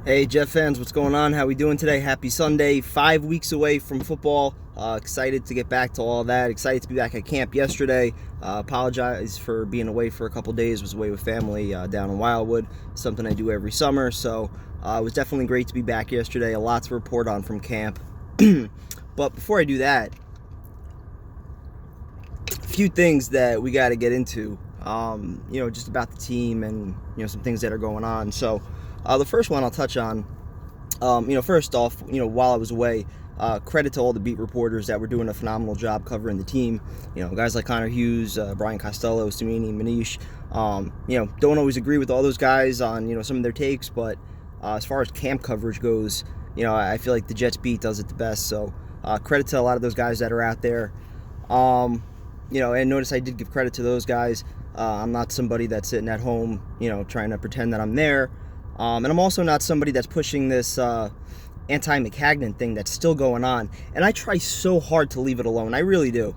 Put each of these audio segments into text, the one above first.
Hey Jeff fans, what's going on? How we doing today? Happy Sunday. 5 weeks away from football. Excited to get back to all that. Excited to be back at camp yesterday. Apologize for being away for a couple days. Was away with family down in Wildwood. Something I do every summer. So it was definitely great to be back yesterday. A lot to report on from camp. But before I do that, a few things that we got to get into. Just about the team and some things that are going on. So. The first one I'll touch on, first off, while I was away, credit to all the beat reporters that were doing a phenomenal job covering the team. Guys like Connor Hughes, Brian Costello, Sumini, Manish. Don't always agree with all those guys on, some of their takes, but as far as camp coverage goes, I feel like the Jets beat does it the best. So credit to a lot of those guys that are out there. And notice I did give credit to those guys. I'm not somebody that's sitting at home, trying to pretend that I'm there. And I'm also not somebody that's pushing this anti-McCagnon thing that's still going on. And I try so hard to leave it alone. I really do.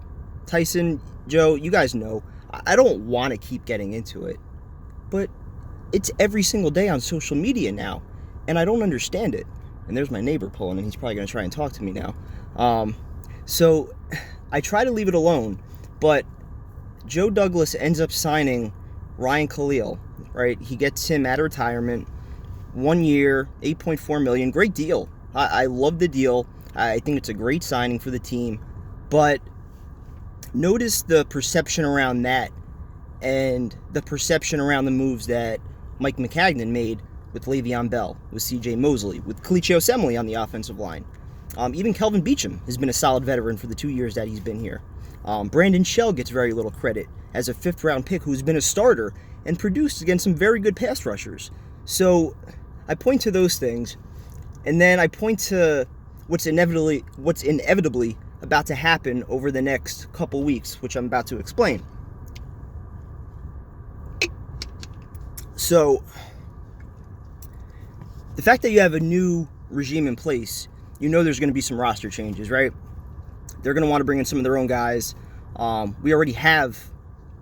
Tyson, Joe, you guys know, I don't want to keep getting into it. But it's every single day on social media now. And I don't understand it. And there's my neighbor pulling, and he's probably going to try and talk to me now. So I try to leave it alone. But Joe Douglas ends up signing Ryan Khalil, right? He gets him out of retirement. 1 year, $8.4 million. Great deal. I love the deal. I think it's a great signing for the team. But notice the perception around that and the perception around the moves that Mike McCagnon made with Le'Veon Bell, with C.J. Mosley, with Kalichi Osemele on the offensive line. Even Kelvin Beachum has been a solid veteran for the 2 years that he's been here. Brandon Shell gets very little credit as a fifth-round pick who's been a starter and produced against some very good pass rushers. So I point to those things, and then I point to what's inevitably about to happen over the next couple weeks, which I'm about to explain. So the fact that you have a new regime in place, there's going to be some roster changes, right? They're going to want to bring in some of their own guys. We already have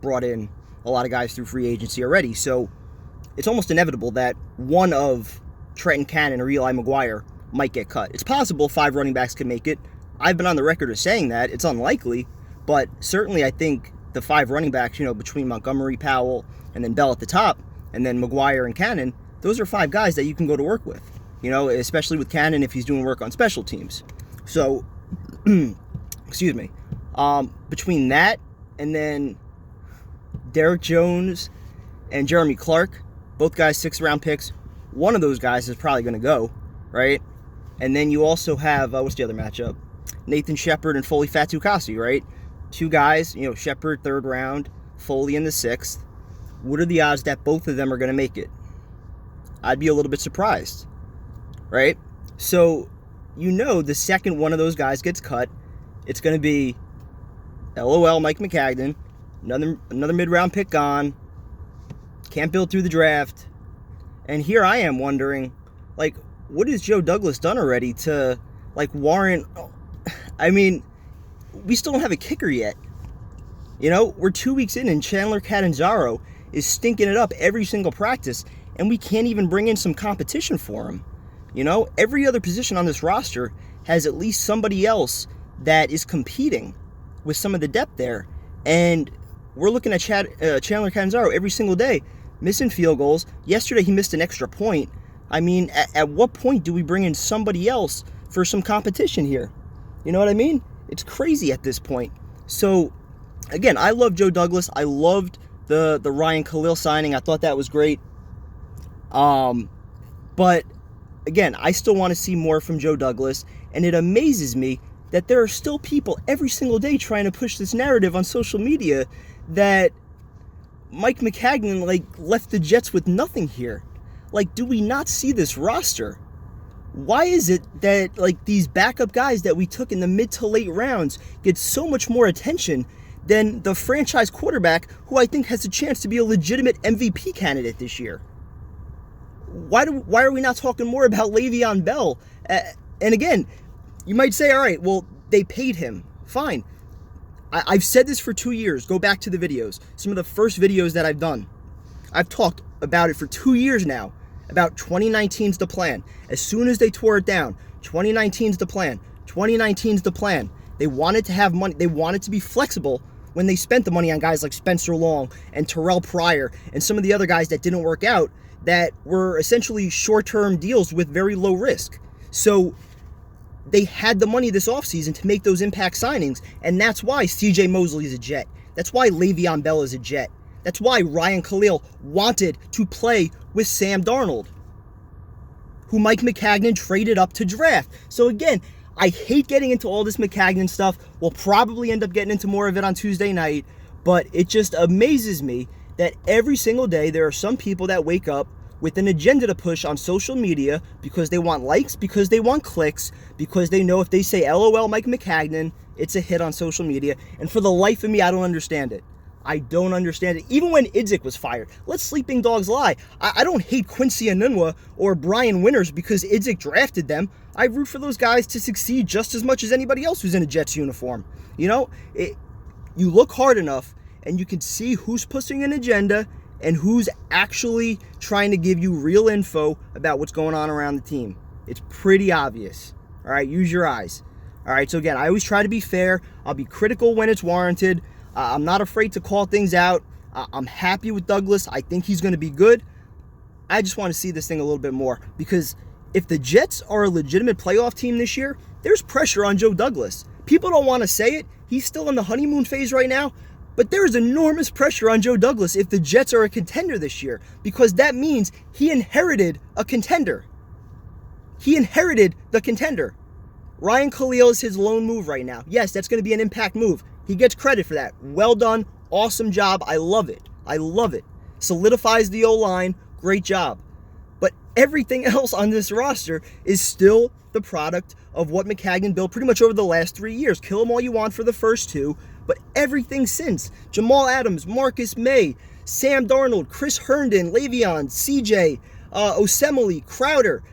brought in a lot of guys through free agency already, so it's almost inevitable that one of Trenton Cannon or Eli McGuire might get cut. It's possible 5 running backs can make it. I've been on the record of saying that. It's unlikely, but certainly I think the 5 running backs, between Montgomery, Powell, and then Bell at the top, and then McGuire and Cannon, those are 5 guys that you can go to work with, especially with Cannon if he's doing work on special teams. So, excuse me, between that and then Derek Jones and Jeremy Clark, both guys 6th-round picks. One of those guys is probably going to go, right? And then you also have, what's the other matchup? Nathan Shepard and Foley Fatukasi, right? 2 guys, Shepard 3rd round, Foley in the 6th. What are the odds that both of them are going to make it? I'd be a little bit surprised, right? So, the second one of those guys gets cut, it's going to be LOL Mike McCagnon, another mid-round pick gone, can't build through the draft. And here I am wondering, what has Joe Douglas done already to, warrant... I mean, we still don't have a kicker yet. We're 2 weeks in and Chandler Catanzaro is stinking it up every single practice, and we can't even bring in some competition for him. Every other position on this roster has at least somebody else that is competing with some of the depth there. And we're looking at Chandler Catanzaro every single day, missing field goals. Yesterday he missed an extra point. I mean, at what point do we bring in somebody else for some competition here? You know what I mean? It's crazy at this point. So, again, I love Joe Douglas. I loved the Ryan Khalil signing. I thought that was great. But, again, I still want to see more from Joe Douglas. And it amazes me that there are still people every single day trying to push this narrative on social media that Mike McCagnon, left the Jets with nothing here. Do we not see this roster? Why is it that, these backup guys that we took in the mid to late rounds get so much more attention than the franchise quarterback who I think has a chance to be a legitimate MVP candidate this year? Why are we not talking more about Le'Veon Bell? And again, you might say, all right, well, they paid him. Fine. I've said this for 2 years. Go back to the videos. Some of the first videos that I've done. I've talked about it for 2 years now. about 2019's the plan. As soon as they tore it down, 2019's the plan. 2019's the plan. They wanted to have money. They wanted to be flexible when they spent the money on guys like Spencer Long and Terrell Pryor and some of the other guys that didn't work out that were essentially short-term deals with very low risk. So they had the money this offseason to make those impact signings, and that's why C.J. Mosley is a Jet. That's why Le'Veon Bell is a Jet. That's why Ryan Khalil wanted to play with Sam Darnold, who Mike Maccagnan traded up to draft. So again, I hate getting into all this Maccagnan stuff. We'll probably end up getting into more of it on Tuesday night, but it just amazes me that every single day there are some people that wake up with an agenda to push on social media because they want likes, because they want clicks, because they know if they say LOL Mike Maccagnan, it's a hit on social media. And for the life of me, I don't understand it. I don't understand it. Even when Idzik was fired, let sleeping dogs lie. I don't hate Quincy Enunwa or Brian Winters because Idzik drafted them. I root for those guys to succeed just as much as anybody else who's in a Jets uniform. You know, you look hard enough and you can see who's pushing an agenda and who's actually trying to give you real info about what's going on around the team. It's pretty obvious. All right, use your eyes. All right, so again, I always try to be fair. I'll be critical when it's warranted. I'm not afraid to call things out. I'm happy with Douglas. I think he's going to be good. I just want to see this thing a little bit more because if the Jets are a legitimate playoff team this year, there's pressure on Joe Douglas. People don't want to say it. He's still in the honeymoon phase right now, but there is enormous pressure on Joe Douglas if the Jets are a contender this year because that means he inherited a contender. He inherited the contender. Ryan Khalil is his lone move right now. Yes, that's going to be an impact move. He gets credit for that. Well done. Awesome job. I love it. I love it. Solidifies the O-line. Great job. But everything else on this roster is still the product of what Maccagnan built pretty much over the last 3 years. Kill them all you want for the first two, but everything since. Jamal Adams, Marcus May, Sam Darnold, Chris Herndon, Le'Veon, CJ, Osemele, Crowder,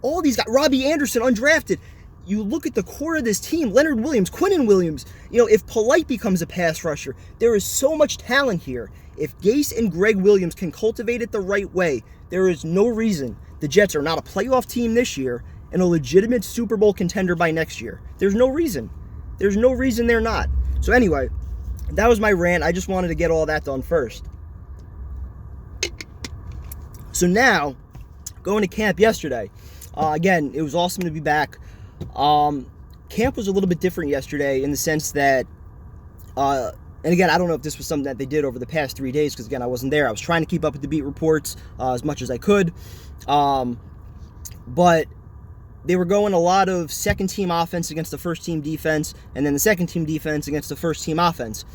all these guys, Robbie Anderson, undrafted. You look at the core of this team, Leonard Williams, Quinnen Williams. You know, if Polite becomes a pass rusher, there is so much talent here. If Gase and Greg Williams can cultivate it the right way, there is no reason the Jets are not a playoff team this year and a legitimate Super Bowl contender by next year. There's no reason. There's no reason they're not. So anyway, that was my rant. I just wanted to get all that done first. So now, going to camp yesterday. Again, it was awesome to be back. Camp was a little bit different yesterday in the sense that, and again, I don't know if this was something that they did over the past 3 days because, again, I wasn't there. I was trying to keep up with the beat reports as much as I could. But they were going a lot of second-team offense against the first-team defense and then the second-team defense against the first-team offense.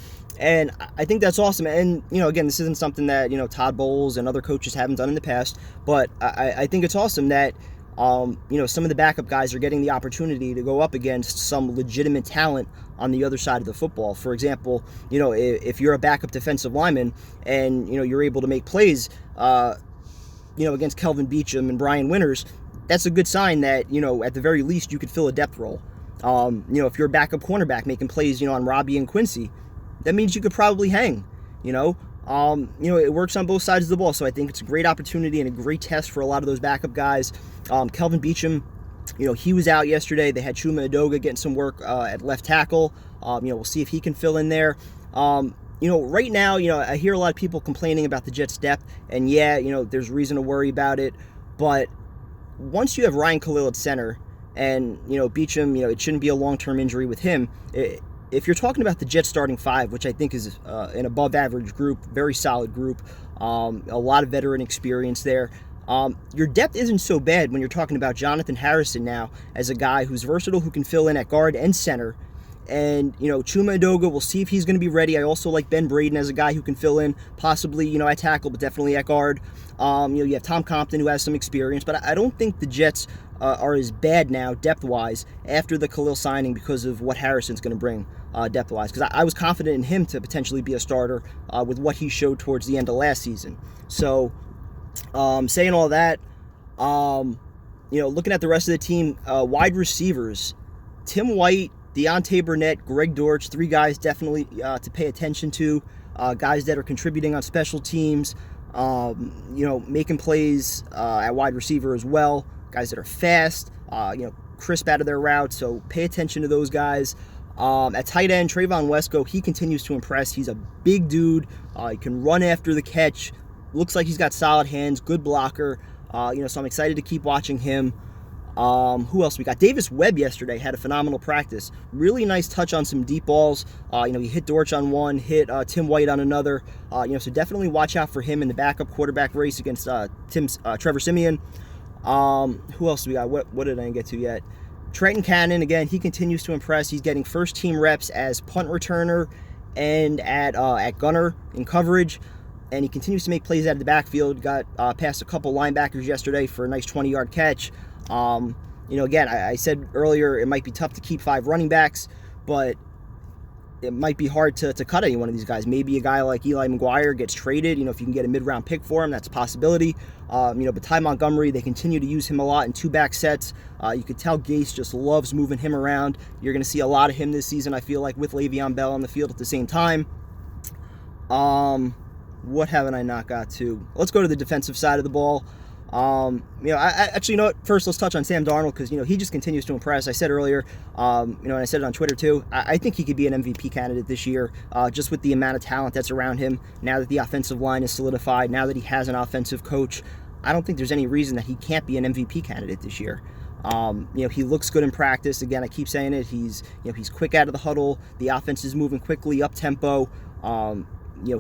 And I think that's awesome. And, you know, again, this isn't something that, you know, Todd Bowles and other coaches haven't done in the past. But I think it's awesome that you know, some of the backup guys are getting the opportunity to go up against some legitimate talent on the other side of the football. For example, you know, if you're a backup defensive lineman and, you know, you're able to make plays, you know, against Kelvin Beachum and Brian Winters, that's a good sign that, you know, at the very least you could fill a depth role. You know, if you're a backup cornerback making plays, you know, on Robbie and Quincy, that means you could probably hang, you know. You know, it works on both sides of the ball, so I think it's a great opportunity and a great test for a lot of those backup guys. Kelvin Beachum, you know, he was out yesterday. They had Chuma Edoga getting some work at left tackle. You know, we'll see if he can fill in there. You know, right now, you know, I hear a lot of people complaining about the Jets' depth, and yeah, you know, there's reason to worry about it, but once you have Ryan Khalil at center, and, you know, Beachum, you know, it shouldn't be a long-term injury with him. If you're talking about the Jets starting five, which I think is an above-average group, very solid group, a lot of veteran experience there, your depth isn't so bad when you're talking about Jonathan Harrison now as a guy who's versatile, who can fill in at guard and center. And, you know, Chuma Edoga, we'll see if he's going to be ready. I also like Ben Braden as a guy who can fill in, possibly, you know, at tackle, but definitely at guard. You know, you have Tom Compton, who has some experience, but I don't think the Jets are as bad now, depth-wise, after the Khalil signing because of what Harrison's going to bring depth-wise. Because I was confident in him to potentially be a starter with what he showed towards the end of last season. So, saying all that, you know, looking at the rest of the team, wide receivers, Tim White, Deontay Burnett, Greg Dortch, three guys definitely to pay attention to, guys that are contributing on special teams. Making plays at wide receiver as well. Guys that are fast, crisp out of their routes. So pay attention to those guys. At tight end, Trayvon Wesco, he continues to impress. He's a big dude. He can run after the catch. Looks like he's got solid hands, good blocker. So I'm excited to keep watching him. Who else we got? Davis Webb yesterday had a phenomenal practice. Really nice touch on some deep balls. He hit Dortch on one, hit Tim White on another. So definitely watch out for him in the backup quarterback race against Trevor Siemian. Who else do we got? What did I get to yet? Trenton Cannon, again, he continues to impress. He's getting first-team reps as punt returner and at gunner in coverage. And he continues to make plays out of the backfield. Got past a couple linebackers yesterday for a nice 20-yard catch. Again, I said earlier it might be tough to keep 5 running backs, but it might be hard to cut any one of these guys. Maybe a guy like Eli McGuire gets traded. If you can get a mid-round pick for him, that's a possibility. But Ty Montgomery, they continue to use him a lot in 2-back sets. You could tell Gase just loves moving him around. You're going to see a lot of him this season, I feel like, with Le'Veon Bell on the field at the same time. What haven't I not got to? Let's go to the defensive side of the ball. First let's touch on Sam Darnold, because he just continues to impress. I said earlier, and I said it on Twitter too, I think he could be an MVP candidate this year, just with the amount of talent that's around him. Now that the offensive line is solidified, now that he has an offensive coach, I don't think there's any reason that he can't be an MVP candidate this year. He looks good in practice. Again, I keep saying it. He's quick out of the huddle. The offense is moving quickly, up tempo.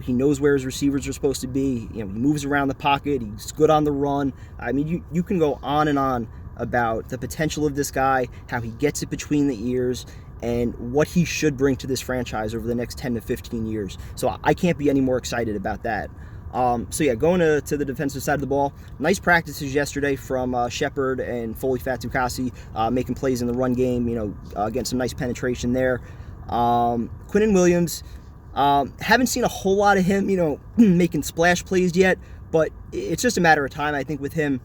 He knows where his receivers are supposed to be. He moves around the pocket. He's good on the run. I mean, you can go on and on about the potential of this guy, how he gets it between the ears, and what he should bring to this franchise over the next 10 to 15 years. So I can't be any more excited about that. Going to the defensive side of the ball, nice practices yesterday from Shepard and Foley Fatukasi, making plays in the run game, getting some nice penetration there. Quinnen Williams, haven't seen a whole lot of him, making splash plays yet, but it's just a matter of time. I think with him,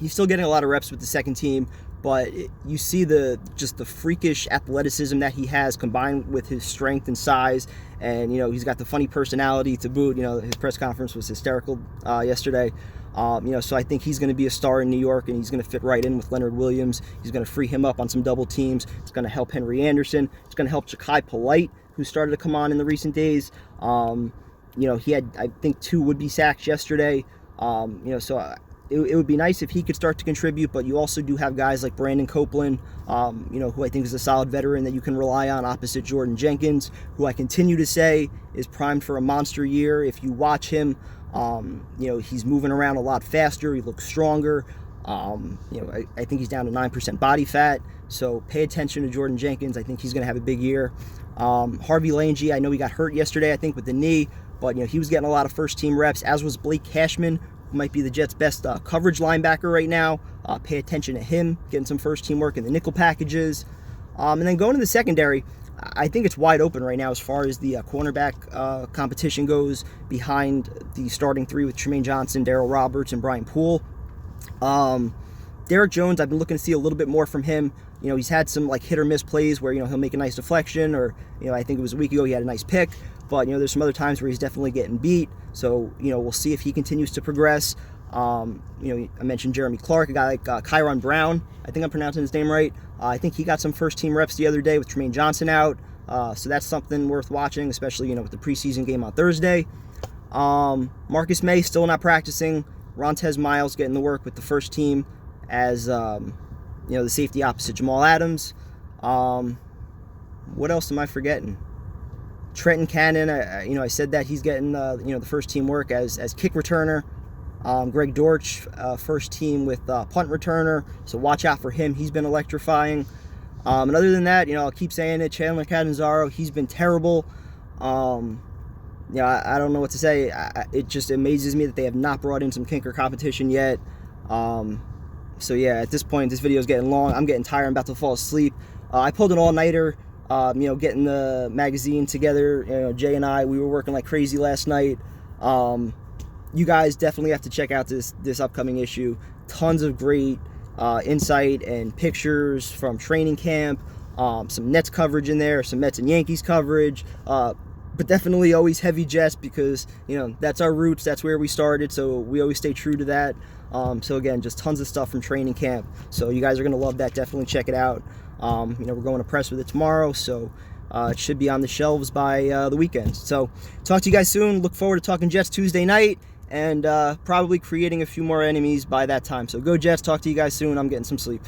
he's still getting a lot of reps with the second team, but you see the freakish athleticism that he has combined with his strength and size, and he's got the funny personality to boot. His press conference was hysterical yesterday. So I think he's going to be a star in New York, and he's going to fit right in with Leonard Williams. He's going to free him up on some double teams. It's going to help Henry Anderson. It's going to help Ja'Kai Polite, who started to come on in the recent days. He had, I think, 2 would-be sacks yesterday. It would be nice if he could start to contribute, but you also do have guys like Brandon Copeland, who I think is a solid veteran that you can rely on opposite Jordan Jenkins, who I continue to say is primed for a monster year. If you watch him, he's moving around a lot faster. He looks stronger. I think he's down to 9% body fat. So pay attention to Jordan Jenkins. I think he's going to have a big year. Harvey Lange, I know he got hurt yesterday, I think, with the knee, but he was getting a lot of first-team reps, as was Blake Cashman, who might be the Jets' best coverage linebacker right now. Pay attention to him, getting some first-team work in the nickel packages. And then going to the secondary, I think it's wide open right now as far as the cornerback competition goes, behind the starting 3 with Tremaine Johnson, Darryl Roberts, and Brian Poole. Derek Jones, I've been looking to see a little bit more from him. He's had some hit or miss plays where he'll make a nice deflection, or I think it was a week ago he had a nice pick, but there's some other times where he's definitely getting beat. So we'll see if he continues to progress. I mentioned Jeremy Clark, a guy like Kyron Brown. I think I'm pronouncing his name right. I think he got some first-team reps the other day with Tremaine Johnson out. So that's something worth watching, especially with the preseason game on Thursday. Marcus May still not practicing. Rontez Miles getting the work with the first team as the safety opposite Jamal Adams. What else am I forgetting? Trenton Cannon, I said that he's getting the first team work as kick returner. Greg Dortch, first team with punt returner, so watch out for him. He's been electrifying. And other than that, I'll keep saying it. Chandler Catanzaro, he's been terrible. I don't know what to say. It just amazes me that they have not brought in some kinker competition yet. At this point, this video is getting long. I'm getting tired. I'm about to fall asleep. I pulled an all-nighter, getting the magazine together. Jay and I, we were working like crazy last night. You guys definitely have to check out this upcoming issue. Tons of great insight and pictures from training camp. Some Nets coverage in there, some Mets and Yankees coverage. but definitely always heavy Jets, because that's our roots, that's where we started, so we always stay true to that. So again, just tons of stuff from training camp, so you guys are gonna love that. Definitely check it out. We're going to press with it tomorrow, so it should be on the shelves by the weekend. So talk to you guys soon. Look forward to talking Jets Tuesday night, and probably creating a few more enemies by that time. So go Jets. Talk to you guys soon. I'm getting some sleep.